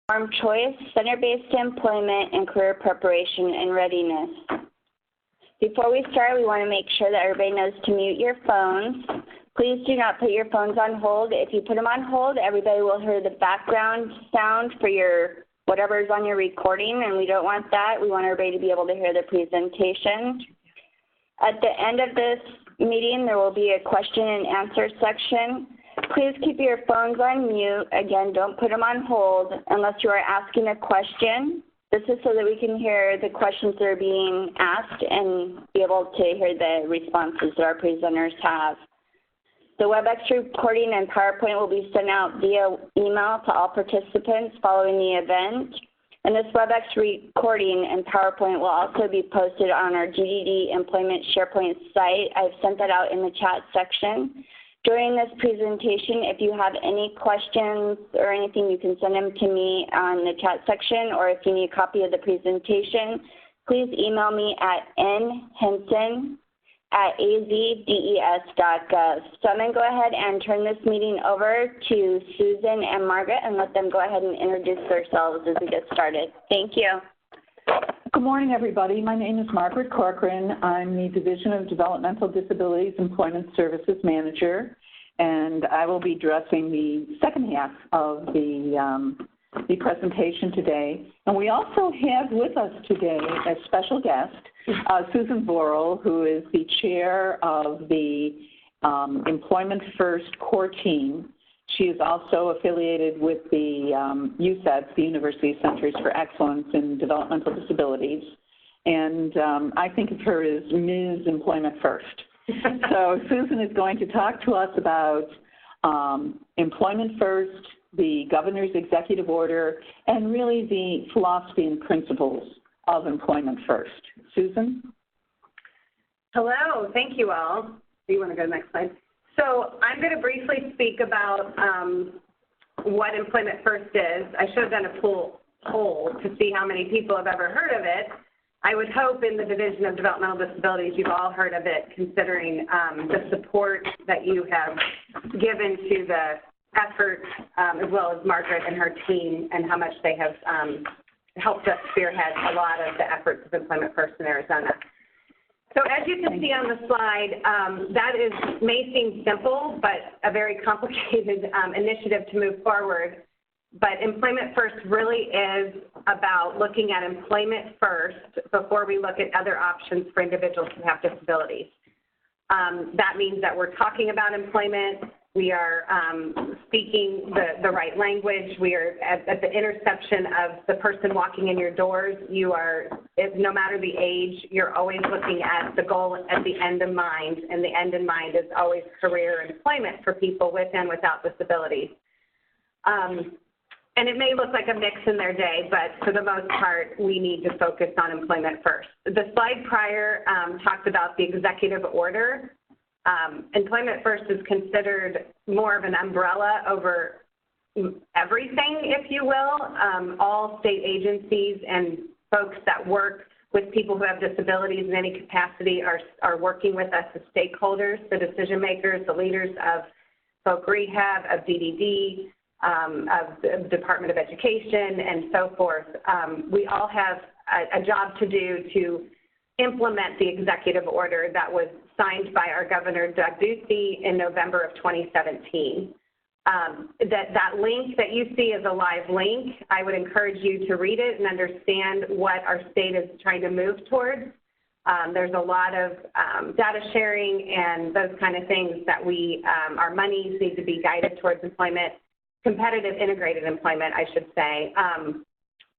Farm choice, center-based employment, and career preparation and readiness. Before we start, we want to make sure that everybody knows to mute your phones. Please do not put your phones on hold. If you put them on hold, everybody will hear the background sound for your whatever is on your recording, and we don't want that. We want everybody to be able to hear the presentation. At the end of this meeting, there will be a question and answer section. Please keep your phones on mute. Again, don't put them on hold unless you are asking a question. This is so that we can hear the questions that are being asked and be able to hear the responses that our presenters have. The WebEx recording and PowerPoint will be sent out via email to all participants following the event. And this WebEx recording and PowerPoint will also be posted on our GDD Employment SharePoint site. I've sent that out in the chat section. During this presentation, if you have any questions or anything, you can send them to me on the chat section, or if you need a copy of the presentation, please email me at nhenson@azdes.gov. So I'm going to go ahead and turn this meeting over to Susan and Margaret and let them go ahead and introduce themselves as we get started. Thank you. Good morning, everybody. My name is Margaret Corcoran. I'm the Division of Developmental Disabilities Employment Services Manager, and I will be addressing the second half of the presentation today. And we also have with us today a special guest, Susan Vorel, who is the chair of the Employment First core team. She is also affiliated with the UCEDS, the University Centers for Excellence in Developmental Disabilities. And I think of her as Ms. Employment First. So Susan is going to talk to us about Employment First, the governor's executive order, and really the philosophy and principles of Employment First. Susan? Hello, thank you all. Do you want to go to the next slide? So I'm going to briefly speak about what Employment First is. I should have done a poll to see how many people have ever heard of it. I would hope in the Division of Developmental Disabilities you've all heard of it, considering the support that you have given to the effort, as well as Margaret and her team, and how much they have helped us spearhead a lot of the efforts of Employment First in Arizona. So as you can see on the slide, may seem simple, but a very complicated initiative to move forward. But Employment First really is about looking at employment first before we look at other options for individuals who have disabilities. That means that we're talking about employment. We are speaking the right language. We are at the intersection of the person walking in your doors. You are, no matter the age, you're always looking at the goal at the end in mind, and the end in mind is always career and employment for people with and without disabilities. And it may look like a mix in their day, but for the most part, we need to focus on employment first. The slide prior talked about the executive order. Employment First is considered more of an umbrella over everything, if you will. All state agencies and folks that work with people who have disabilities in any capacity are working with us as stakeholders, the decision makers, the leaders of Voca Rehab, of DDD, of the Department of Education, and so forth. We all have a job to do to implement the executive order that was signed by our Governor, Doug Ducey, in November of 2017. That link that you see is a live link. I would encourage you to read it and understand what our state is trying to move towards. There's a lot of data sharing and those kind of things that our monies need to be guided towards employment, competitive integrated employment, I should say.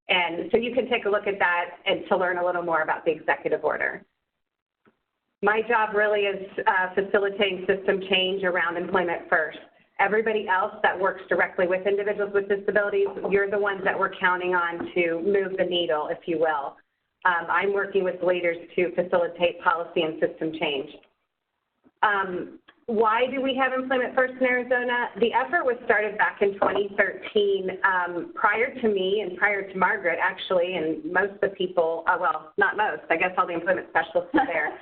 And so you can take a look at that and to learn a little more about the executive order. My job really is facilitating system change around Employment First. Everybody else that works directly with individuals with disabilities, you're the ones that we're counting on to move the needle, if you will. I'm working with leaders to facilitate policy and system change. Why do we have Employment First in Arizona? The effort was started back in 2013, prior to me and prior to Margaret, actually, and most of the people, well, not most, I guess all the employment specialists are there.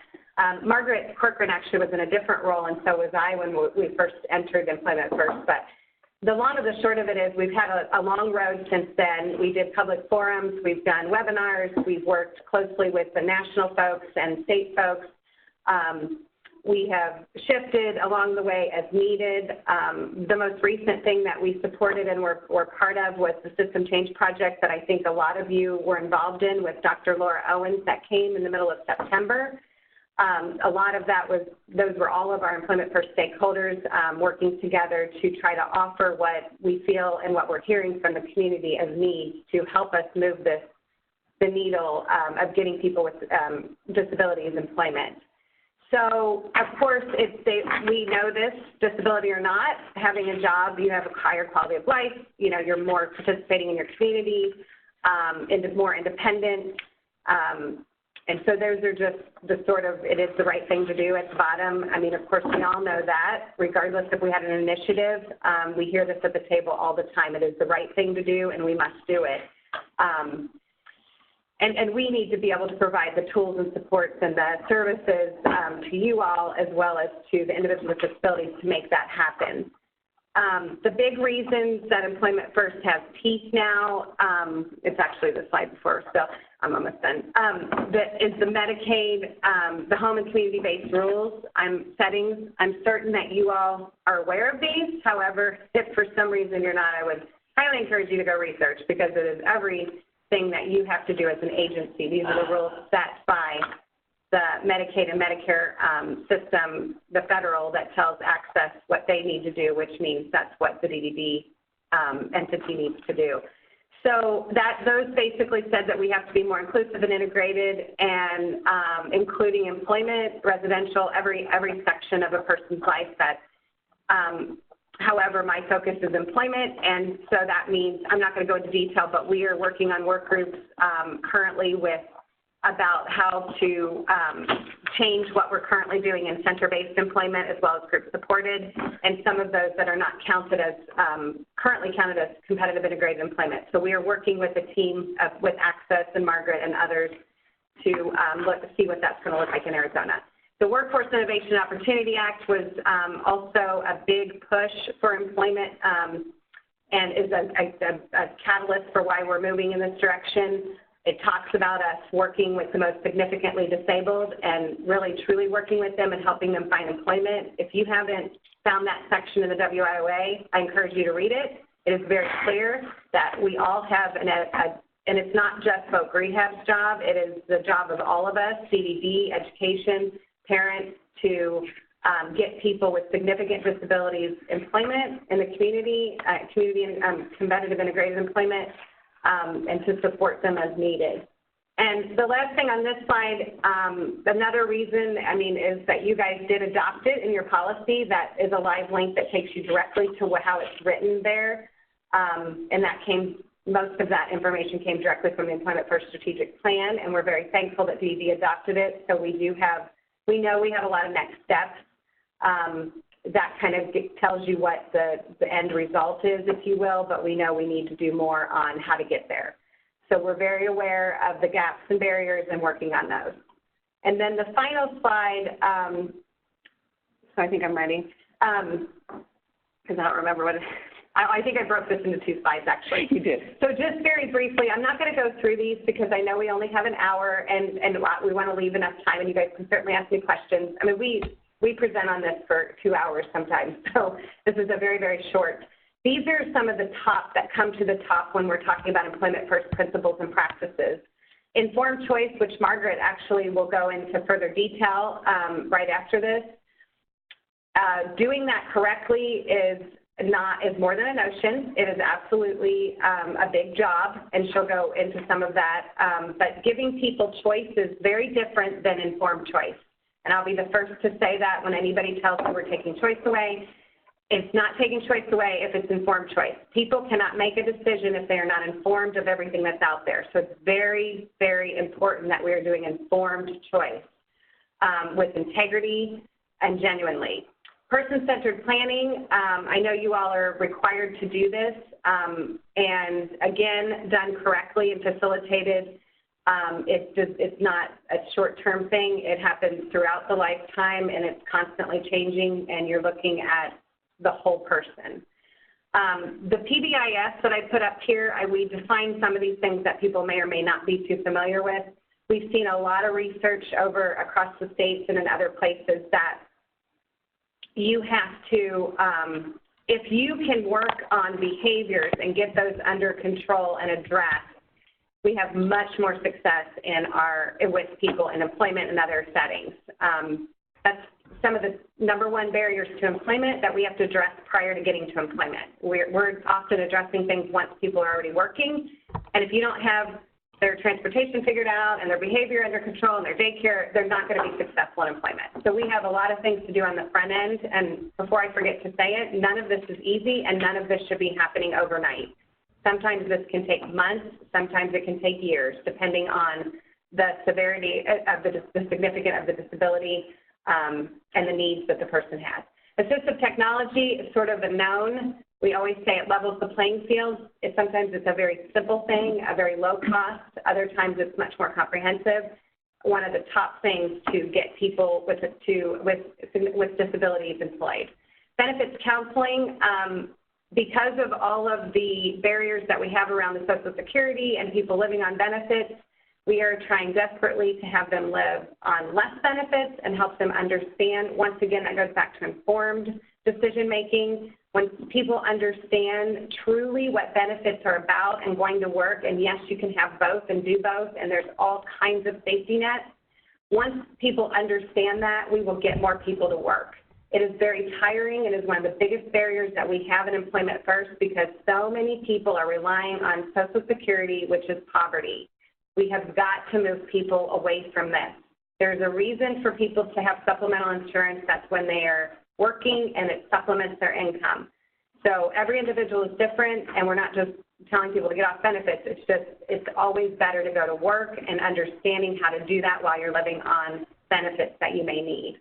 Margaret Corcoran actually was in a different role, and so was I when we first entered Employment First. But the long and the short of it is we've had a long road since then. We did public forums, we've done webinars, we've worked closely with the national folks and state folks. We have shifted along the way as needed. The most recent thing that we supported and were part of was the System Change Project that I think a lot of you were involved in with Dr. Laura Owens that came in the middle of September. A lot of that those were all of our Employment First stakeholders working together to try to offer what we feel and what we're hearing from the community as needs to help us move the needle of getting people with disabilities employment. So, of course, we know this, disability or not, having a job, you have a higher quality of life, you're more participating in your community, more independent, and so those are just it is the right thing to do at the bottom. I mean, of course, we all know that, regardless if we had an initiative, we hear this at the table all the time. It is the right thing to do, and we must do it. And we need to be able to provide the tools and supports and the services to you all as well as to the individuals with disabilities to make that happen. The big reasons that Employment First has teeth now, it's actually the slide before, so I'm almost done, is the Medicaid, the home and community-based rules, settings. I'm certain that you all are aware of these. However, if for some reason you're not, I would highly encourage you to go research because it is everything that you have to do as an agency. These are the rules set by the Medicaid and Medicare system, the federal, that tells Access what they need to do, which means that's what the DDD entity needs to do. So those basically said that we have to be more inclusive and integrated and including employment, residential, every section of a person's life that however, my focus is employment, and so that means, I'm not going to go into detail, but we are working on work groups currently about how to change what we're currently doing in center-based employment as well as group-supported, and some of those that are not counted as, currently counted as competitive integrated employment. So we are working with a team with Access and Margaret and others to see what that's going to look like in Arizona. The Workforce Innovation and Opportunity Act was also a big push for employment and is a catalyst for why we're moving in this direction. It talks about us working with the most significantly disabled and really truly working with them and helping them find employment. If you haven't found that section in the WIOA, I encourage you to read it. It is very clear that we all have and it's not just Voca Rehab's job, it is the job of all of us, CBE, education, parents, to get people with significant disabilities employment in the community and competitive integrated employment, and to support them as needed. And the last thing on this slide, another reason, is that you guys did adopt it in your policy. That is a live link that takes you directly to how it's written there, and most of that information came directly from the Employment First Strategic Plan, and we're very thankful that DD adopted it. So we know we have a lot of next steps. That kind of tells you what the end result is, if you will, but we know we need to do more on how to get there. So we're very aware of the gaps and barriers and working on those. And then the final slide, so I think I'm ready, because I don't remember what I think I broke this into 2 slides, actually. You did. So just very briefly, I'm not going to go through these because I know we only have an hour and we want to leave enough time, and you guys can certainly ask me questions. We present on this for 2 hours sometimes, so this is a very, very short. These are some of the top that come to the top when we're talking about Employment First principles and practices. Informed choice, which Margaret actually will go into further detail right after this. Doing that correctly is more than a notion. It is absolutely a big job, and she'll go into some of that. But giving people choice is very different than informed choice. And I'll be the first to say that when anybody tells me we're taking choice away. It's not taking choice away if it's informed choice. People cannot make a decision if they are not informed of everything that's out there. So it's very, very important that we are doing informed choice with integrity and genuinely. Person-centered planning, I know you all are required to do this, and again, done correctly and facilitated. It's not a short-term thing. It happens throughout the lifetime, and it's constantly changing, and you're looking at the whole person. The PBIS that I put up here, we define some of these things that people may or may not be too familiar with. We've seen a lot of research over across the states and in other places that you have to, if you can work on behaviors and get those under control and addressed, we have much more success with people in employment and other settings. That's some of the #1 barriers to employment that we have to address prior to getting to employment. We're often addressing things once people are already working, and if you don't have their transportation figured out and their behavior under control and their daycare, they're not going to be successful in employment. So we have a lot of things to do on the front end, and before I forget to say it, none of this is easy and none of this should be happening overnight. Sometimes this can take months, sometimes it can take years, depending on the severity of the significance of the disability and the needs that the person has. Assistive technology is sort of a known. We always say it levels the playing field. Sometimes it's a very simple thing, a very low cost. Other times it's much more comprehensive. One of the top things to get people with disabilities employed. Benefits counseling, because of all of the barriers that we have around the Social Security and people living on benefits, we are trying desperately to have them live on less benefits and help them understand. Once again, that goes back to informed decision making. When people understand truly what benefits are about and going to work, and yes, you can have both and do both, and there's all kinds of safety nets. Once people understand that, we will get more people to work. It is very tiring. It is one of the biggest barriers that we have in Employment First because so many people are relying on Social Security, which is poverty. We have got to move people away from this. There's a reason for people to have supplemental insurance. That's when they are working and it supplements their income. So every individual is different, and we're not just telling people to get off benefits. It's always better to go to work and understanding how to do that while you're living on benefits that you may need.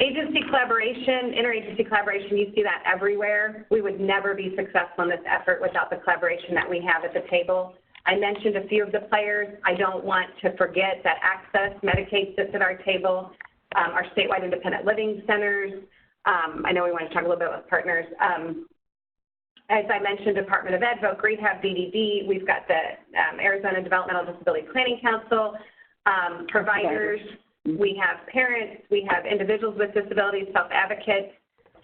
Agency collaboration, interagency collaboration, you see that everywhere. We would never be successful in this effort without the collaboration that we have at the table. I mentioned a few of the players. I don't want to forget that Access, Medicaid sits at our table, our statewide independent living centers. I know we want to talk a little bit with partners. As I mentioned, Department of Ed, Voca Rehab, DDD. We've got the Arizona Developmental Disability Planning Council, providers. We have parents. We have individuals with disabilities, self-advocates.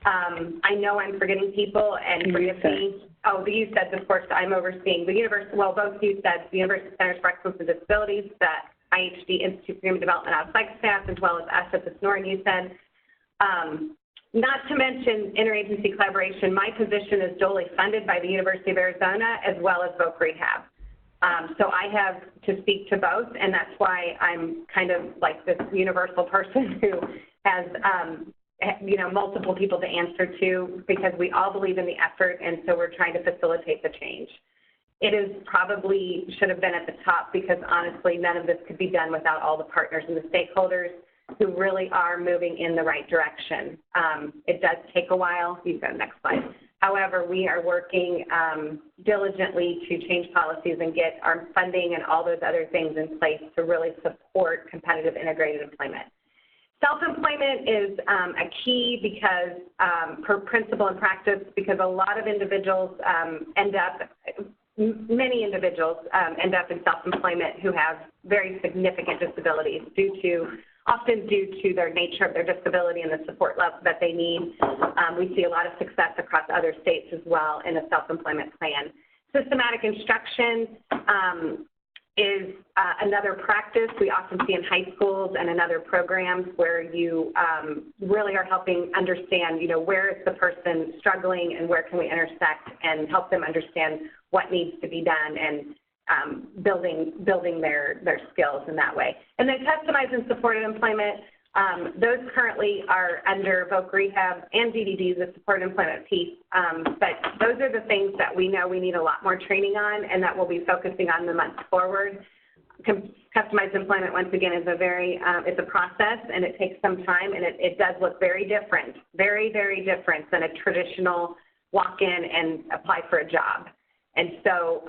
I know I'm forgetting people, and forgive me. Oh, the USEDS, of course, I'm overseeing. The both USEDS, the University Centers for Excellence in Disabilities, the IHD Institute for Human Development Outside Staff, as well as us at the SNOR and USED. Not to mention interagency collaboration. My position is dually funded by the University of Arizona as well as Voca Rehab. So I have to speak to both, and that's why I'm kind of like this universal person who has multiple people to answer to, because we all believe in the effort, and so we're trying to facilitate the change. It is probably should have been at the top, because honestly, none of this could be done without all the partners and the stakeholders who really are moving in the right direction. It does take a while. You go next slide. However, we are working diligently to change policies and get our funding and all those other things in place to really support competitive integrated employment. Self-employment is a key because, per principle and practice, because a lot of individuals many individuals end up in self-employment who have very significant disabilities often due to their nature of their disability and the support level that they need. We see a lot of success across other states as well in a self-employment plan. Systematic instruction is another practice we often see in high schools and in other programs where you really are helping understand, where is the person struggling and where can we intersect and help them understand what needs to be done, and building their skills in that way. And then customized and supported employment, those currently are under Voca Rehab and DDD, the supported employment piece, but those are the things that we know we need a lot more training on, and that we'll be focusing on the months forward. Customized employment, once again, is it's a process, and it takes some time, and it does look very different, very, very different than a traditional walk in and apply for a job. And so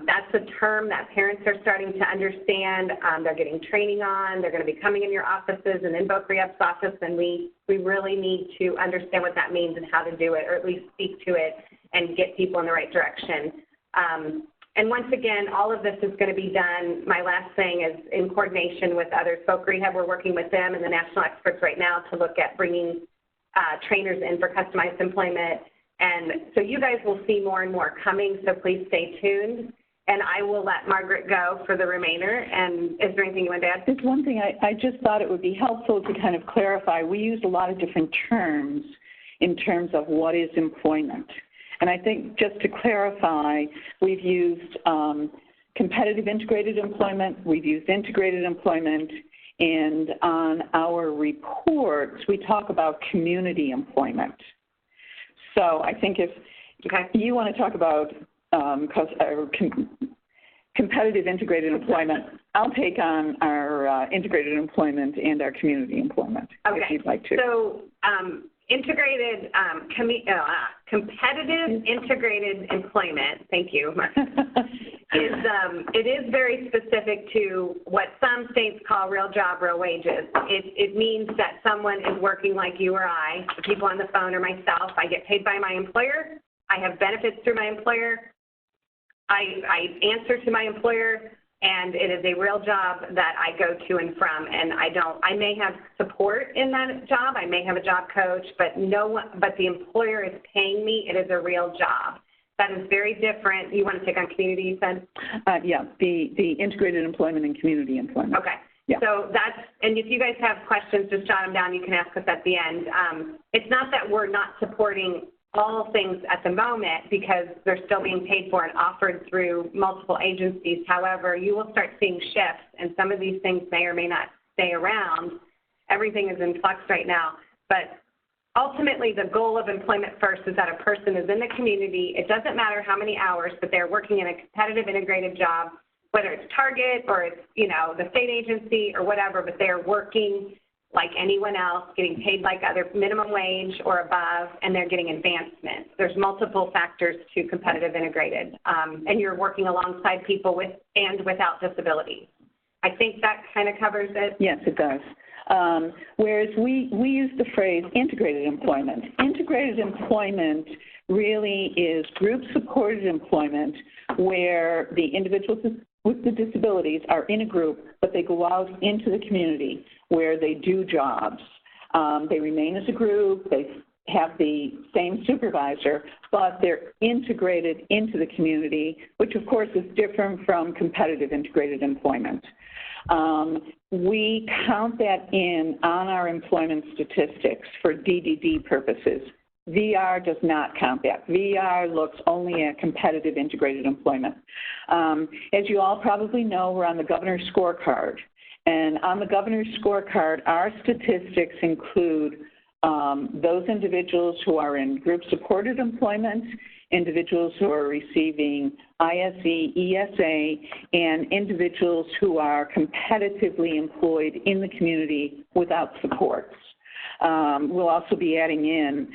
that's a term that parents are starting to understand. They're getting training on. They're going to be coming in your offices and in Voca Rehab's office, and we really need to understand what that means and how to do it, or at least speak to it and get people in the right direction. And once again, all of this is going to be done, my last thing is in coordination with others. Voca Rehab, we're working with them and the national experts right now to look at bringing trainers in for customized employment. And so you guys will see more and more coming, so please stay tuned. And I will let Margaret go for the remainder. And is there anything you want to add? There's one thing I just thought it would be helpful to kind of clarify. We used a lot of different terms in terms of what is employment. And I think just to clarify, we've used competitive integrated employment, we've used integrated employment, and on our reports, we talk about community employment. So I think if you want to talk about competitive integrated employment, I'll take on our integrated employment and our community employment, if you'd like to. So integrated, competitive integrated employment, thank you, it is very specific to what some states call real job, real wages. It means that someone is working like you or I, the people on the phone or myself. I get paid by my employer. I have benefits through my employer. I answer to my employer, and it is a real job that I go to and from. And I may have support in that job. I may have a job coach, but but the employer is paying me. It is a real job. That is very different. You want to take on community, you said? Yeah, the integrated employment and community employment. Okay. Yeah. So and if you guys have questions, just jot them down. You can ask us at the end. It's not that we're not supporting all things at the moment because they're still being paid for and offered through multiple agencies. However, you will start seeing shifts, and some of these things may or may not stay around. Everything is in flux right now. But ultimately, the goal of Employment First is that a person is in the community. It doesn't matter how many hours, but they're working in a competitive integrated job, whether it's Target or it's, the state agency or whatever, but they're working like anyone else, getting paid like other minimum wage or above, and they're getting advancements. There's multiple factors to competitive integrated, and you're working alongside people with and without disabilities. I think that kind of covers it. Yes, it does. Whereas we use the phrase integrated employment. Integrated employment really is group-supported employment where the individuals with the disabilities are in a group, but they go out into the community where they do jobs. They remain as a group, they have the same supervisor, but they're integrated into the community, which of course is different from competitive integrated employment. We count that on our employment statistics for DDD purposes. VR does not count that. VR looks only at competitive integrated employment. As you all probably know, we're on the governor's scorecard. And on the governor's scorecard, our statistics include those individuals who are in group-supported employment, individuals who are receiving ISE, ESA, and individuals who are competitively employed in the community without supports. We'll also be adding in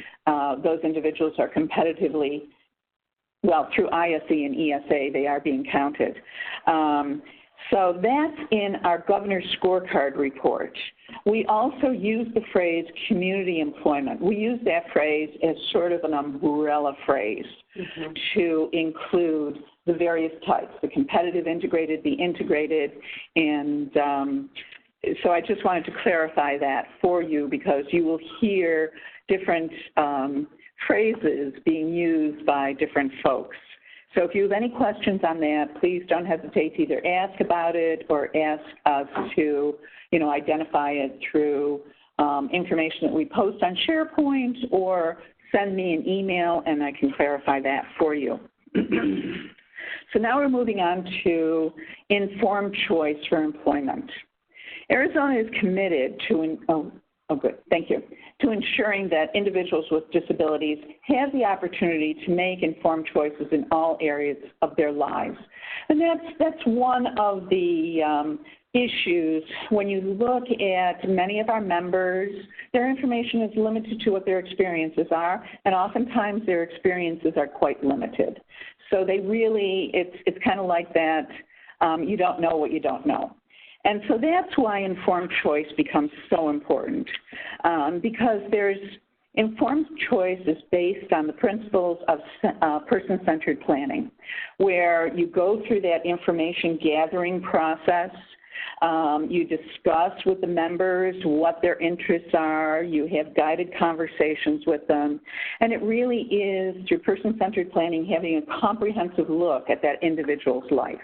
those individuals are competitively, through ISE and ESA, they are being counted. So that's in our governor's scorecard report. We also use the phrase community employment. We use that phrase as sort of an umbrella phrase to include the various types, the competitive integrated, the integrated, and so I just wanted to clarify that for you because you will hear different phrases being used by different folks. So if you have any questions on that, please don't hesitate to either ask about it or ask us to, identify it through information that we post on SharePoint or send me an email and I can clarify that for you. So now we're moving on to informed choice for employment. Arizona is committed to, to ensuring that individuals with disabilities have the opportunity to make informed choices in all areas of their lives. And that's one of the issues when you look at many of our members. Their information is limited to what their experiences are, and oftentimes their experiences are quite limited. So they really, it's kind of like that, you don't know what you don't know. And so that's why informed choice becomes so important, because informed choice is based on the principles of person-centered planning, where you go through that information gathering process, you discuss with the members what their interests are, you have guided conversations with them, and it really is, through person-centered planning, having a comprehensive look at that individual's life.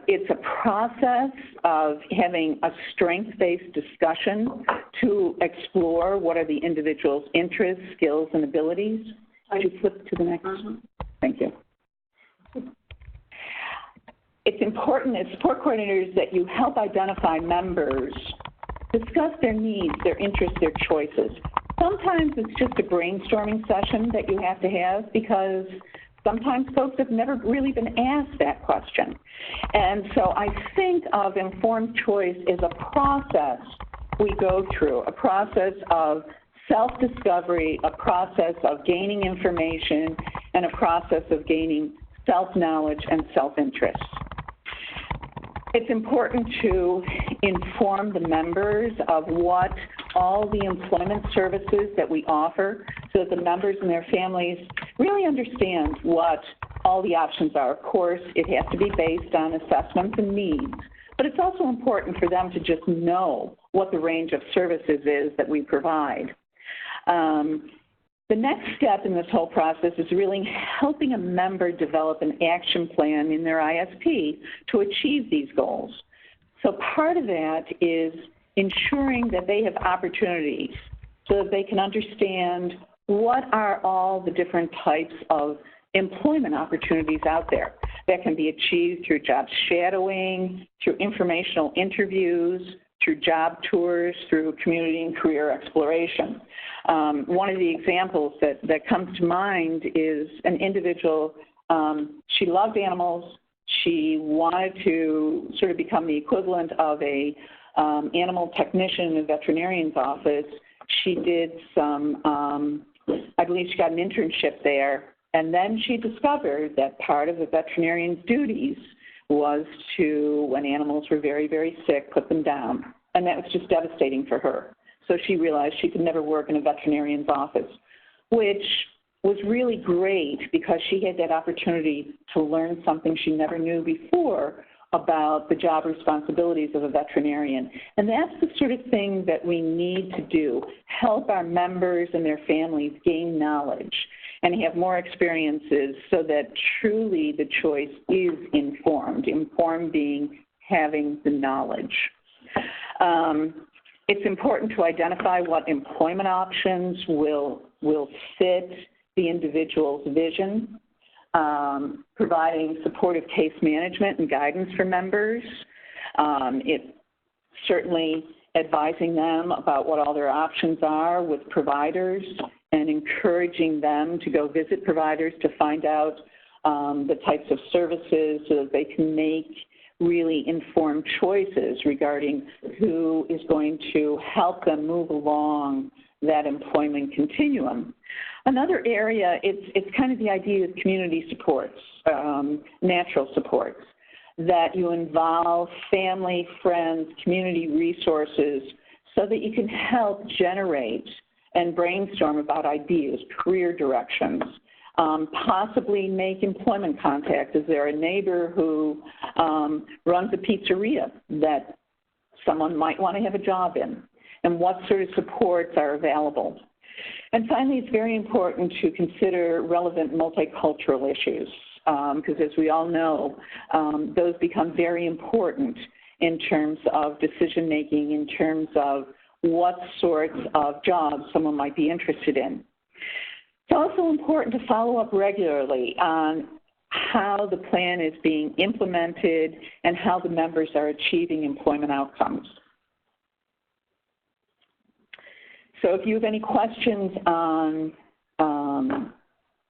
It's a process of having a strengths-based discussion to explore what are the individual's interests, skills, and abilities. Could you flip to the next? Thank you. It's important as support coordinators that you help identify members, discuss their needs, their interests, their choices. Sometimes it's just a brainstorming session that you have to have because sometimes folks have never really been asked that question. And so I think of informed choice as a process we go through, a process of self-discovery, a process of gaining information, and a process of gaining self-knowledge and self-interest. It's important to inform the members of what all the employment services that we offer so that the members and their families really understand what all the options are. Of course, it has to be based on assessments and needs, but it's also important for them to just know what the range of services is that we provide. The next step in this whole process is really helping a member develop an action plan in their ISP to achieve these goals. So part of that is ensuring that they have opportunities so that they can understand what are all the different types of employment opportunities out there that can be achieved through job shadowing, through informational interviews, through job tours, through community and career exploration. One of the examples that comes to mind is an individual, she loved animals. She wanted to sort of become the equivalent of a animal technician in a veterinarian's office. She did some, I believe she got an internship there, and then she discovered that part of the veterinarian's duties was to, when animals were very, very sick, put them down. And that was just devastating for her. So she realized she could never work in a veterinarian's office, which was really great because she had that opportunity to learn something she never knew before about the job responsibilities of a veterinarian. And that's the sort of thing that we need to do, help our members and their families gain knowledge and have more experiences so that truly the choice is informed, informed being having the knowledge. It's important to identify what employment options will fit the individual's vision, providing supportive case management and guidance for members. It certainly advising them about what all their options are with providers and encouraging them to go visit providers to find out the types of services so that they can make really informed choices regarding who is going to help them move along that employment continuum. Another area, it's kind of the idea of community supports, natural supports, that you involve family, friends, community resources so that you can help generate and brainstorm about ideas, career directions, possibly make employment contact. Is there a neighbor who runs a pizzeria that someone might want to have a job in? And what sort of supports are available? And finally, it's very important to consider relevant multicultural issues because as we all know, those become very important in terms of decision-making, in terms of what sorts of jobs someone might be interested in. It's also important to follow up regularly on how the plan is being implemented and how the members are achieving employment outcomes. So if you have any questions on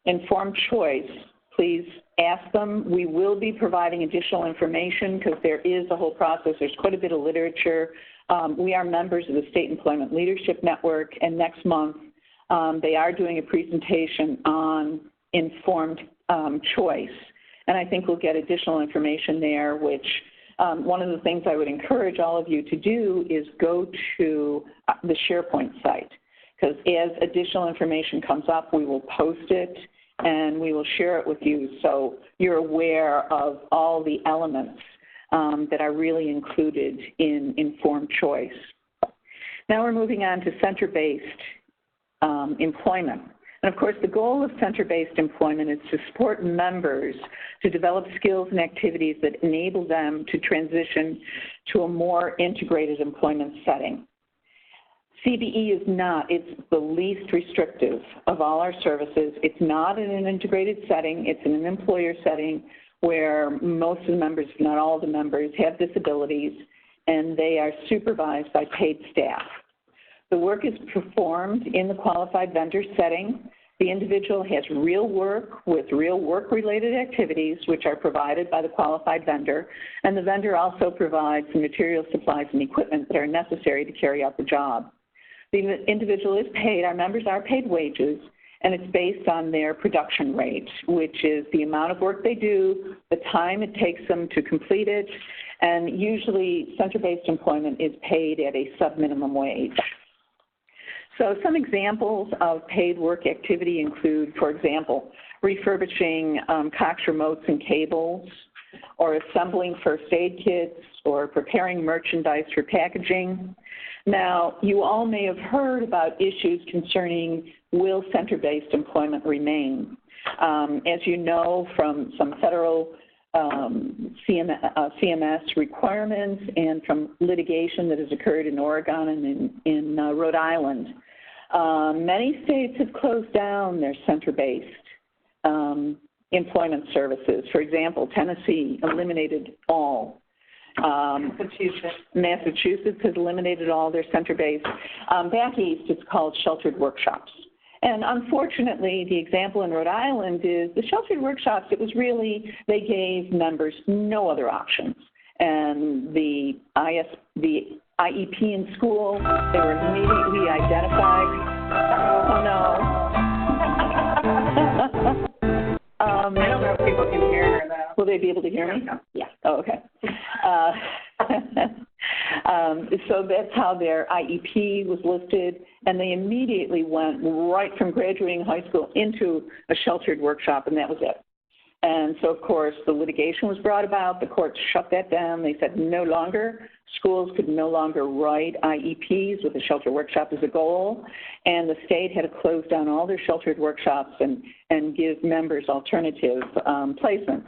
informed choice, please ask them. We will be providing additional information because there is a whole process. There's quite a bit of literature. We are members of the State Employment Leadership Network, and next month they are doing a presentation on informed choice. And I think we'll get additional information there, which one of the things I would encourage all of you to do is go to the SharePoint site, because as additional information comes up, we will post it and we will share it with you so you're aware of all the elements that are really included in informed choice. Now we're moving on to center-based employment. And of course, the goal of center-based employment is to support members to develop skills and activities that enable them to transition to a more integrated employment setting. CBE is not, it's the least restrictive of all our services. It's not in an integrated setting, it's in an employer setting where most of the members, if not all of the members, have disabilities, and they are supervised by paid staff. The work is performed in the qualified vendor setting. The individual has real work with real work-related activities, which are provided by the qualified vendor, and the vendor also provides the material, supplies, and equipment that are necessary to carry out the job. The individual is paid, our members are paid wages, and it's based on their production rate, which is the amount of work they do, the time it takes them to complete it, and usually center-based employment is paid at a sub-minimum wage. So some examples of paid work activity include, for example, refurbishing Cox remotes and cables, or assembling first aid kits, or preparing merchandise for packaging. Now, you all may have heard about issues concerning will center-based employment remain. As you know from some federal CMS requirements and from litigation that has occurred in Oregon and in Rhode Island, many states have closed down their center-based employment services. For example, Tennessee eliminated all. Massachusetts has eliminated all their center-based. Back east, it's called sheltered workshops. And unfortunately, the example in Rhode Island is the sheltered workshops, it was really, they gave members no other options. And the IEP in school, they were immediately identified. Oh, no. I don't know if people can hear her, though. Will they be able to hear me? Yeah. Oh, okay. So that's how their IEP was listed, and they immediately went right from graduating high school into a sheltered workshop, and that was it. And so, of course, the litigation was brought about. The courts shut that down. They said no longer, schools could no longer write IEPs with a sheltered workshop as a goal, and the state had to close down all their sheltered workshops and give members alternative placements.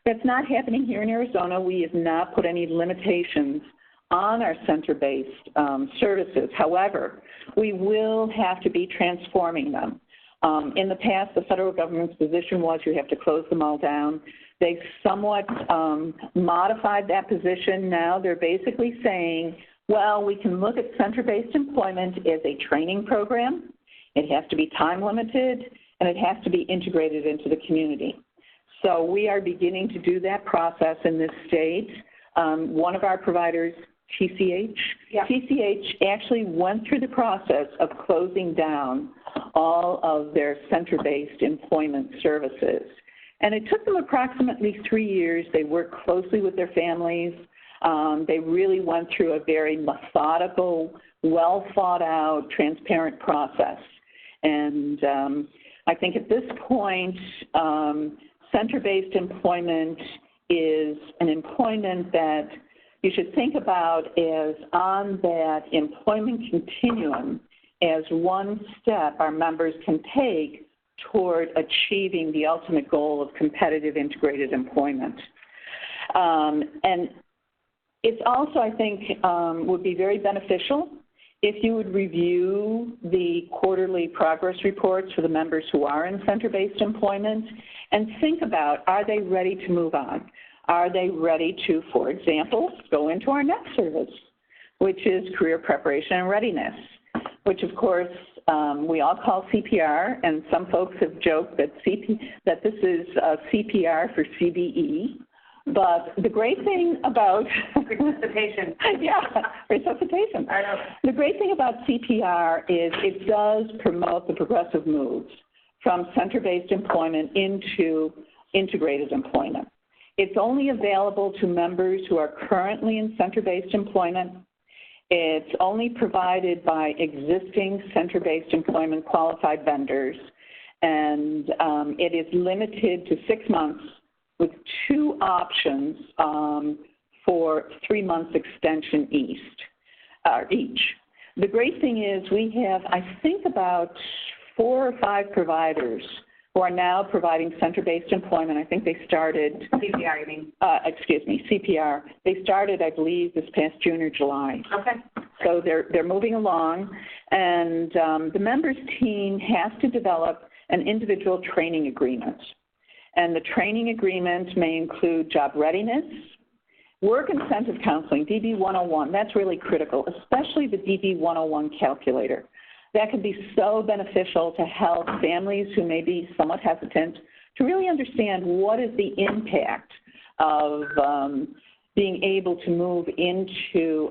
That's not happening here in Arizona. We have not put any limitations on our center-based services. However, we will have to be transforming them. In the past, the federal government's position was you have to close them all down. They've somewhat modified that position. Now they're basically saying, well, we can look at center-based employment as a training program. It has to be time limited, and it has to be integrated into the community. So we are beginning to do that process in this state. One of our providers, TCH, yeah. TCH actually went through the process of closing down all of their center-based employment services. And it took them approximately 3 years. They worked closely with their families. They really went through a very methodical, well-thought-out, transparent process. And I think at this point, center-based employment is an employment that you should think about as on that employment continuum as one step our members can take toward achieving the ultimate goal of competitive integrated employment. And it's also, I think, would be very beneficial if you would review the quarterly progress reports for the members who are in center-based employment and think about, are they ready to move on? Are they ready to, for example, go into our next service, which is Career Preparation and Readiness, which, of course, we all call CPR, and some folks have joked that this is CPR for CBE. But the great thing about resuscitation. Yeah, resuscitation. I know. The great thing about CPR is it does promote the progressive moves from center-based employment into integrated employment. It's only available to members who are currently in center-based employment. It's only provided by existing center-based employment qualified vendors, and it is limited to 6 months with 2 options for 3 months extension each. The great thing is we have, I think, about 4 or 5 providers who are now providing center-based employment. I think they started CPR, you mean? CPR. They started, I believe, this past June or July. Okay. So they're moving along, and the members team has to develop an individual training agreement. And the training agreement may include job readiness, work incentive counseling, DB 101. That's really critical, especially the DB 101 calculator. That could be so beneficial to help families who may be somewhat hesitant to really understand what is the impact of being able to move into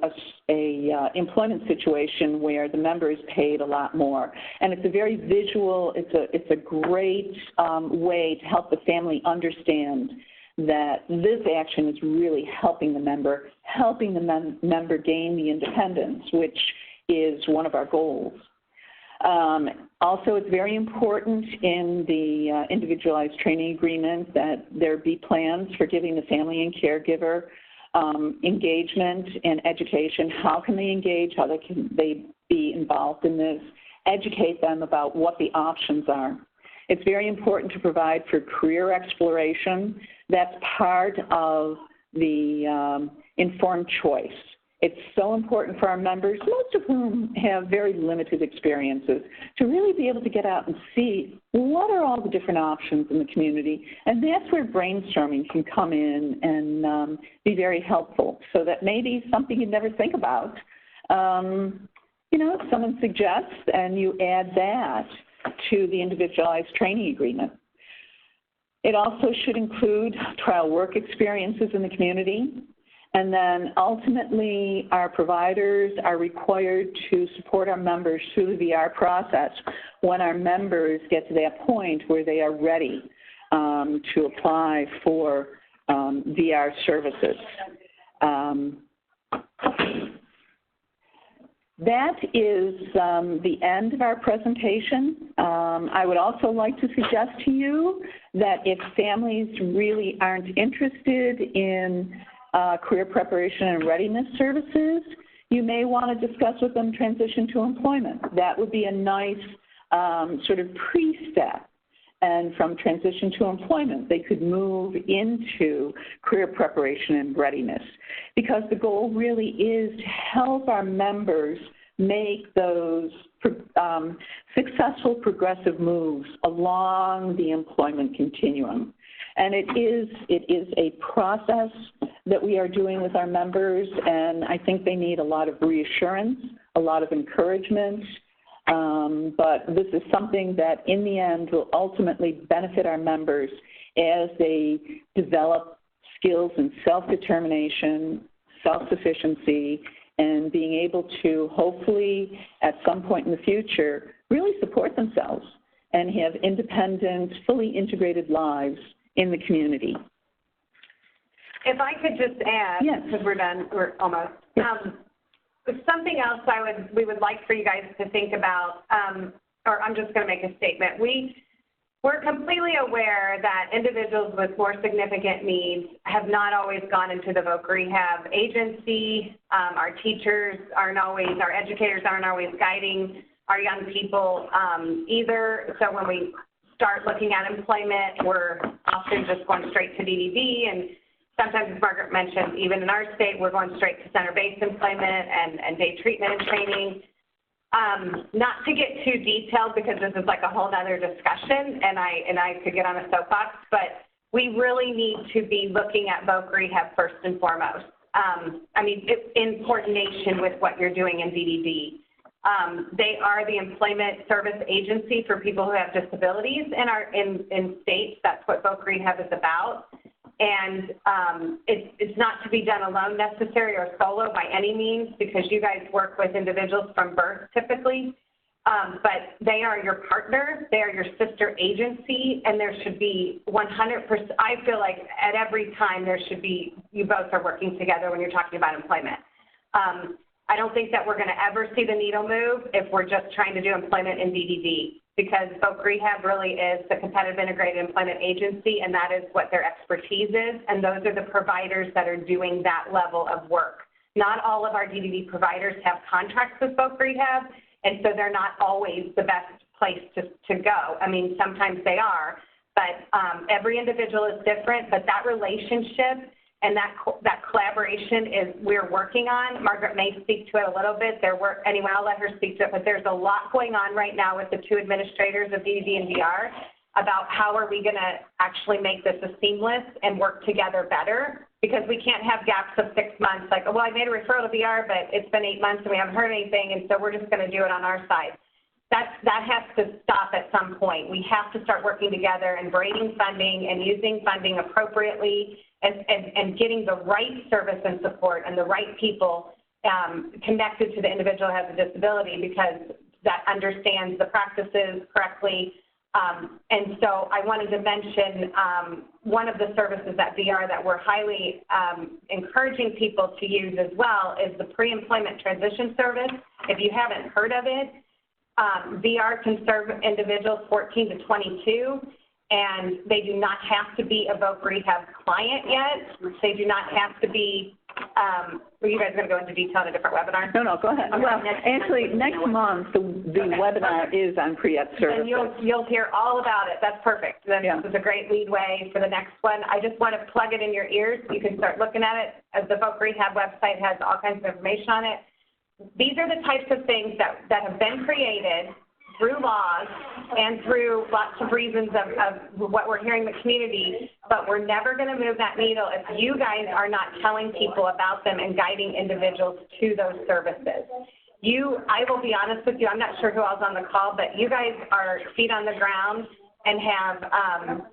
a employment situation where the member is paid a lot more. And it's a very visual, it's a great way to help the family understand that this action is really helping the member gain the independence, which is one of our goals. Also, it's very important in the individualized training agreement that there be plans for giving the family and caregiver engagement and education. How can they engage? How can they be involved in this? Educate them about what the options are. It's very important to provide for career exploration. That's part of the informed choice. It's so important for our members, most of whom have very limited experiences, to really be able to get out and see what are all the different options in the community. And that's where brainstorming can come in and be very helpful, so that maybe something you'd never think about, if someone suggests and you add that to the individualized training agreement. It also should include trial work experiences in the community. And then ultimately, our providers are required to support our members through the VR process when our members get to that point where they are ready to apply for VR services. That is the end of our presentation. I would also like to suggest to you that if families really aren't interested in career preparation and readiness services, you may want to discuss with them transition to employment. That would be a nice sort of pre-step. And from transition to employment, they could move into career preparation and readiness, because the goal really is to help our members make those successful progressive moves along the employment continuum. And it is a process that we are doing with our members, and I think they need a lot of reassurance, a lot of encouragement, but this is something that in the end will ultimately benefit our members as they develop skills in self-determination, self-sufficiency, and being able to hopefully at some point in the future really support themselves and have independent, fully integrated lives in the community. If I could just add, because we're done, we're almost. Something else we would like for you guys to think about, or I'm just going to make a statement. We're completely aware that individuals with more significant needs have not always gone into the Voca Rehab agency. Our teachers aren't always, our educators aren't always guiding our young people either. So when we start looking at employment, we're often just going straight to DDB, and sometimes, as Margaret mentioned, even in our state, we're going straight to center-based employment and day treatment and training. Not to get too detailed, because this is like a whole other discussion, and I could get on a soapbox, but we really need to be looking at Voca Rehab first and foremost. In coordination with what you're doing in DDD. They are the employment service agency for people who have disabilities in states. That's what Voca Rehab is about. And it's not to be done alone necessarily or solo by any means, because you guys work with individuals from birth typically. but they are your partner, they are your sister agency, and there should be 100%, I feel like at every time there should be, you both are working together when you're talking about employment. I don't think that we're going to ever see the needle move if we're just trying to do employment in DDD, because Voca Rehab really is the competitive integrated employment agency, and that is what their expertise is, and those are the providers that are doing that level of work. Not all of our DDD providers have contracts with Voca Rehab, and so they're not always the best place to go. I mean, sometimes they are, but every individual is different, but that relationship and that collaboration is we're working on. Margaret may speak to it a little bit. Anyway, I'll let her speak to it, but there's a lot going on right now with the two administrators of DDD and VR about how are we going to actually make this a seamless and work together better, because we can't have gaps of 6 months, like, well, I made a referral to VR, but it's been 8 months and we haven't heard anything, and so we're just going to do it on our side. That has to stop at some point. We have to start working together and braiding funding and using funding appropriately and getting the right service and support and the right people connected to the individual who has a disability, because that understands the practices correctly. And so I wanted to mention one of the services at VR that we're highly encouraging people to use as well is the pre-employment transition service. If you haven't heard of it, VR can serve individuals 14 to 22, and they do not have to be a Voca Rehab client yet. They do not have to be, well, you guys are going to go into detail in a different webinar? No, go ahead. Okay. Well, actually, next month, the webinar is on pre-ed services. And you'll hear all about it. That's perfect. This is a great lead way for the next one. I just want to plug it in your ears. You can start looking at it. As the Voca Rehab website has all kinds of information on it. These are the types of things that have been created through laws and through lots of reasons of what we're hearing in the community, but we're never going to move that needle if you guys are not telling people about them and guiding individuals to those services. I will be honest with you, I'm not sure who else on the call, but you guys are feet on the ground and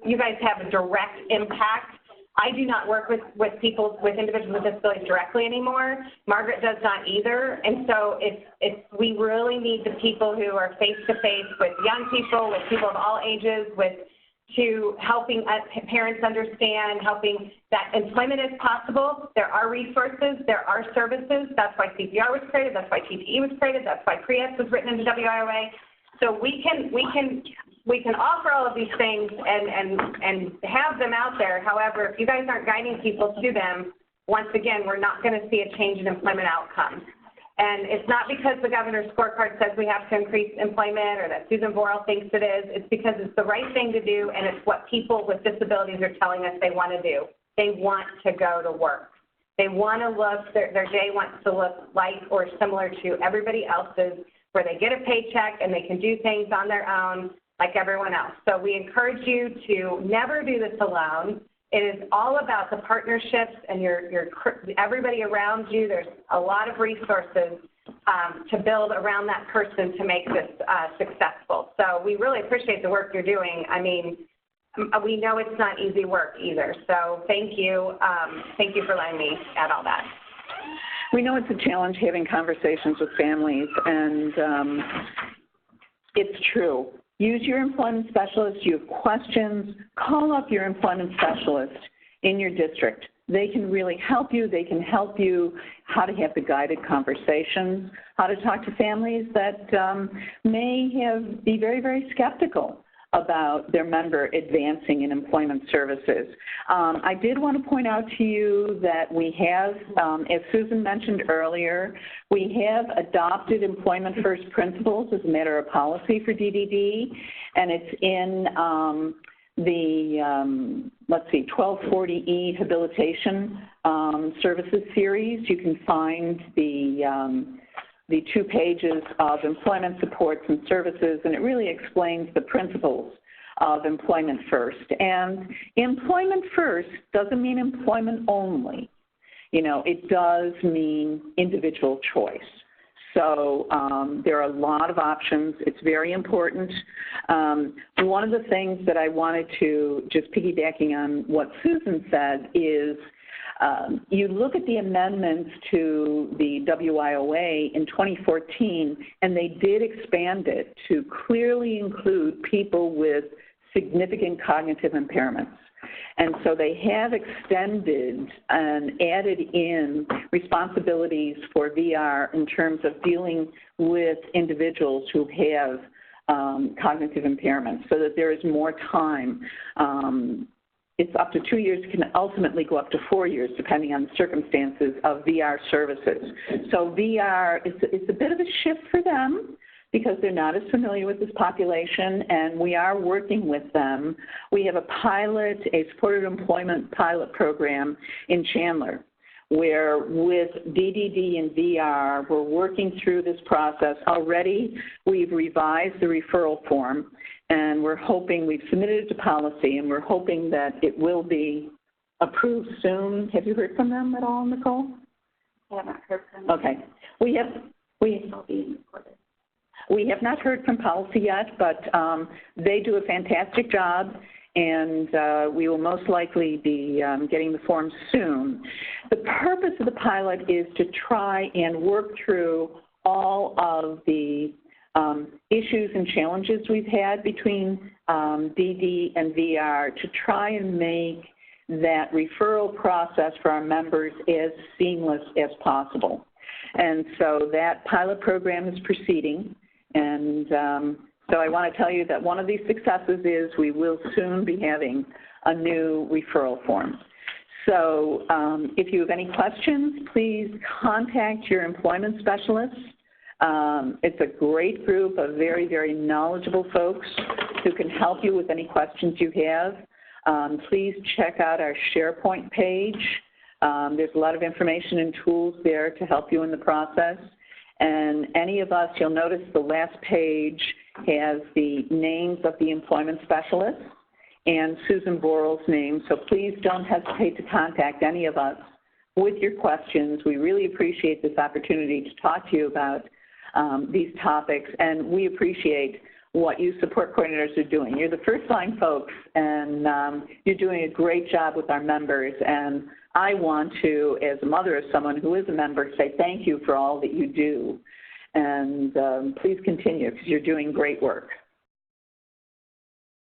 you guys have a direct impact. I do not work with individuals with disabilities directly animore. Margaret does not either. And so we really need the people who are face-to-face with young people, with people of all ages, to helping parents understand, helping that employment is possible. There are resources, there are services. That's why CPR was created, that's why TPE was created, that's why PRES was written into WIOA. So we can offer all of these things and have them out there. However, if you guys aren't guiding people to them, once again, we're not going to see a change in employment outcomes. And it's not because the governor's scorecard says we have to increase employment or that Susan Borrell thinks it is. It's because it's the right thing to do, and it's what people with disabilities are telling us they want to do. They want to go to work. They want to look, their day wants to look like or similar to everybody else's, where they get a paycheck and they can do things on their own like everyone else. So we encourage you to never do this alone. It is all about the partnerships and everybody around you. There's a lot of resources to build around that person to make this successful. So we really appreciate the work you're doing. I mean, we know it's not easy work either. So thank you. Thank you for letting me add all that. We know it's a challenge having conversations with families, and it's true. Use your employment specialist. You have questions, call up your employment specialist in your district. They can really help you. They can help you how to have the guided conversations, how to talk to families that may be very, very skeptical about their member advancing in employment services. I did want to point out to you that we have, as Susan mentioned earlier, we have adopted employment first principles as a matter of policy for DDD, and it's in the, 1240E habilitation services series. You can find the 2 pages of employment supports and services, and it really explains the principles of employment first. And employment first doesn't mean employment only. You know, it does mean individual choice. So there are a lot of options. It's very important. One of the things that I wanted to, just piggybacking on what Susan said, is You look at the amendments to the WIOA in 2014, and they did expand it to clearly include people with significant cognitive impairments. And so they have extended and added in responsibilities for VR in terms of dealing with individuals who have cognitive impairments, so that there is more time. It's up to 2 years. It can ultimately go up to 4 years, depending on the circumstances of VR services. So VR is a bit of a shift for them because they're not as familiar with this population, and we are working with them. We have a supported employment pilot program in Chandler, where with DDD and VR, we're working through this process. Already, we've revised the referral form, and we're hoping, we've submitted it to policy, and we're hoping that it will be approved soon. Have you heard from them at all, Nicole? I haven't heard from them. Okay. We have not heard from policy yet, but they do a fantastic job, and we will most likely be getting the forms soon. The purpose of the pilot is to try and work through all of the issues and challenges we've had between DD and VR to try and make that referral process for our members as seamless as possible. And so that pilot program is proceeding, and so I want to tell you that one of these successes is we will soon be having a new referral form. So if you have any questions, please contact your employment specialist. It's a great group of very, very knowledgeable folks who can help you with any questions you have. Please check out our SharePoint page. There's a lot of information and tools there to help you in the process. And any of us, you'll notice the last page has the names of the employment specialists and Susan Borrell's name. So please don't hesitate to contact any of us with your questions. We really appreciate this opportunity to talk to you about these topics, and we appreciate what you support coordinators are doing. You're the first line folks, and you're doing a great job with our members. And I want to, as a mother of someone who is a member, say thank you for all that you do. And please continue, because you're doing great work.